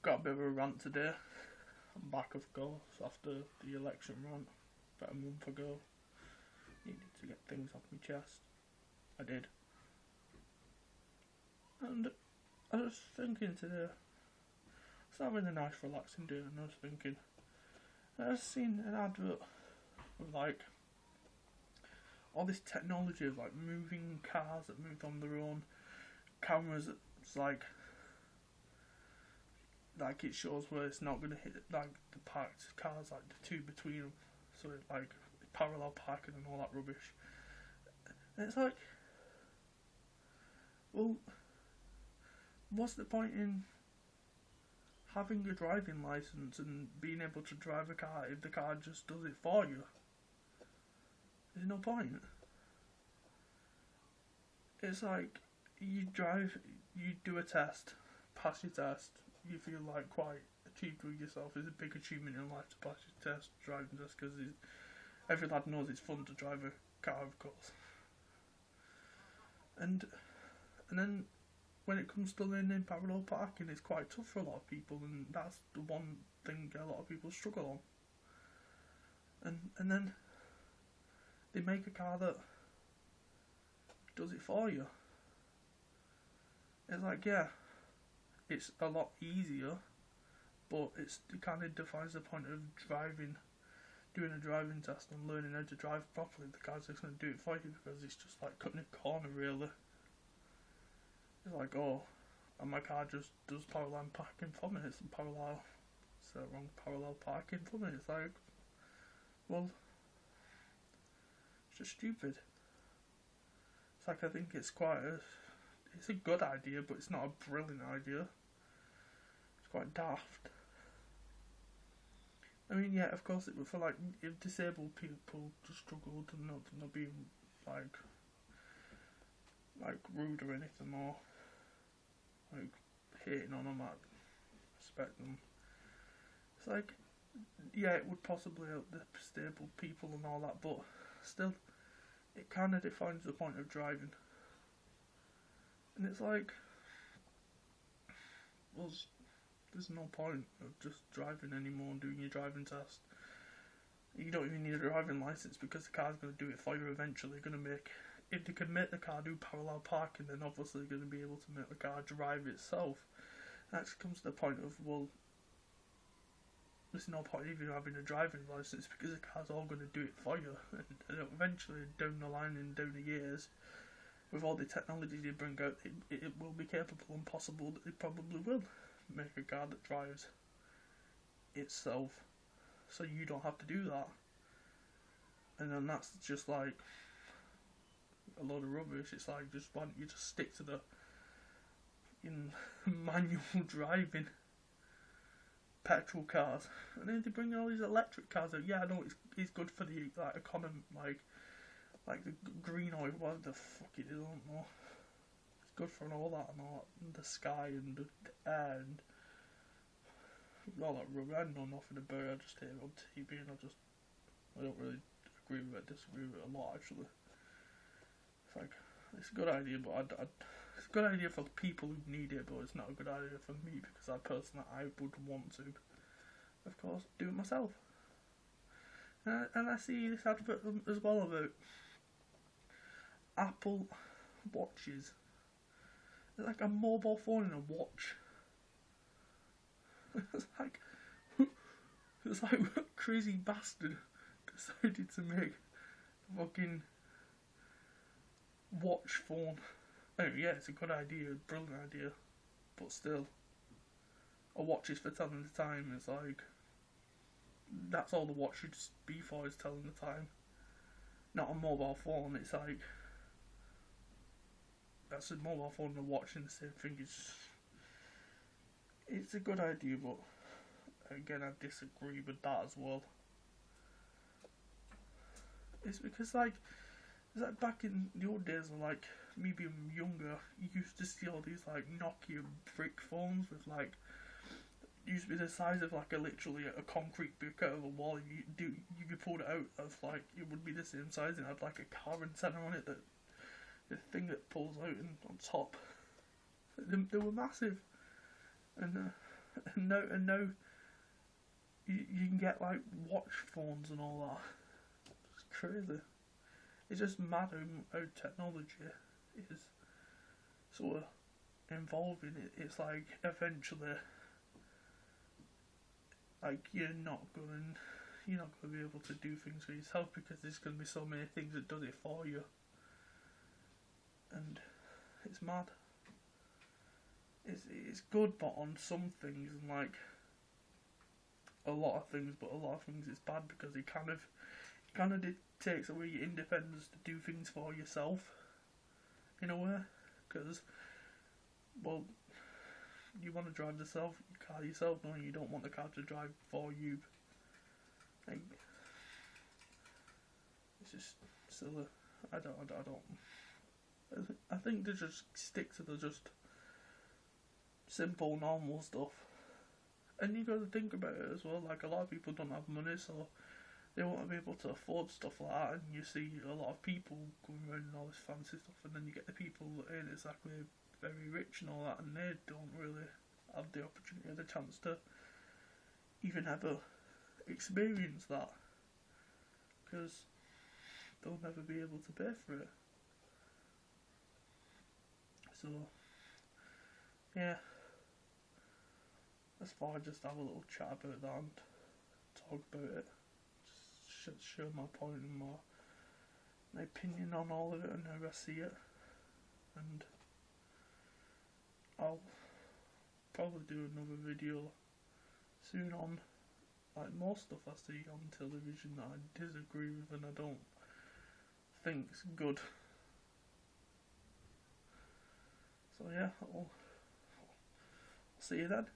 Got a bit of a rant today. I'm back, of course, after the election rant about a month ago. Needed to get things off my chest. I did. And I was thinking today, it's not really a nice relaxing day, and I was thinking, I was seeing an advert of like all this technology of like moving cars that move on their own, cameras that's like it shows where it's not going to hit like the parked cars, like the two between them, so it like parallel parking and all that rubbish. And it's like, well, what's the point in having a driving license and being able to drive a car if the car just does it for you? There's no point. It's like you drive, you do a test, pass your test, you feel like quite achieved with yourself. It's a big achievement in life to pass your test, driving test, because every lad knows it's fun to drive a car, of course. And then when it comes to learning parallel parking, it's quite tough for a lot of people, and that's the one thing a lot of people struggle on. And then they make a car that does it for you. It's like, yeah, it's a lot easier, but it kind of defines the point of driving, doing a driving test and learning how to drive properly. The car's just going to do it for you because it's just like cutting a corner, really. It's like, oh, and my car just does parallel parking for me. It's parallel parking for me. It's like, well, it's just stupid. It's like, I think it's it's a good idea, but it's not a brilliant idea. It's quite daft. I mean, yeah, of course, it would for like if disabled people just struggle to not be like rude or anything, or like hating on them. I respect them. It's like, yeah, it would possibly help the disabled people and all that, but still, it kind of defines the point of driving. And it's like, well, there's no point of just driving anymore and doing your driving test. You don't even need a driving license because the car's going to do it for you eventually. If they can make the car do parallel parking, then obviously they're going to be able to make the car drive itself. That comes to the point of, well, there's no point even having a driving license because the car's all going to do it for you. And eventually, down the line and down the years, with all the technology they bring out, it will be capable and possible that it probably will make a car that drives itself, so you don't have to do that. And then that's just like a load of rubbish. It's like, just why don't you just stick to the manual driving petrol cars, and then they bring all these electric cars out. Yeah, I know it's good for the like economy, like the green oil, whatever the fuck it is, I don't know. It's good for all that and the sky and the air and all that rubbish. I know nothing about it. I just hear it on TV, and I don't really agree with it, disagree with it a lot, actually. It's like, it's a good idea, but it's a good idea for the people who need it, but it's not a good idea for me because I would want to, of course, do it myself. And I see this advert as well about Apple watches. It's like a mobile phone and a watch. It's like what crazy bastard decided to make a fucking watch phone. Oh yeah, it's a good idea, a brilliant idea, but still, a watch is for telling the time. It's like, that's all the watch should be for, is telling the time, not a mobile phone. It's like, that's a mobile phone and a watch and the same thing. It's a good idea, but again, I disagree with that as well. It's because like, it's like back in the old days, like me being younger, you used to see all these like Nokia brick phones with like, used to be the size of like literally a concrete brick out of a wall. You could pull it out of like, it would be the same size and had like a car antenna on it, that the thing that pulls out and on top. They were massive, and and now you can get like watch phones and all that. It's crazy. It's just mad how technology is sort of involving it. It's like eventually, like you're not gonna be able to do things for yourself because there's gonna be so many things that does it for you, and it's mad. It's good, but on some things, and like a lot of things, but a lot of things it's bad because it kind of takes away your independence to do things for yourself, in a way, because, well, you want to drive your car yourself, don't you? You don't want the car to drive for you. Like, it's just silly. I think they just stick to the just simple, normal stuff. And you got to think about it as well, like a lot of people don't have money, so they won't be able to afford stuff like that, and you see a lot of people going around and all this fancy stuff, and then you get the people that ain't exactly very rich and all that, and they don't really have the opportunity or the chance to even ever experience that, because they'll never be able to pay for it. So, yeah. That's why I just have a little chat about that and talk about it. Just show my point and my opinion on all of it and how I see it. And I'll probably do another video soon on like more stuff I see on television that I disagree with and I don't think's good. So yeah, I'll see you then.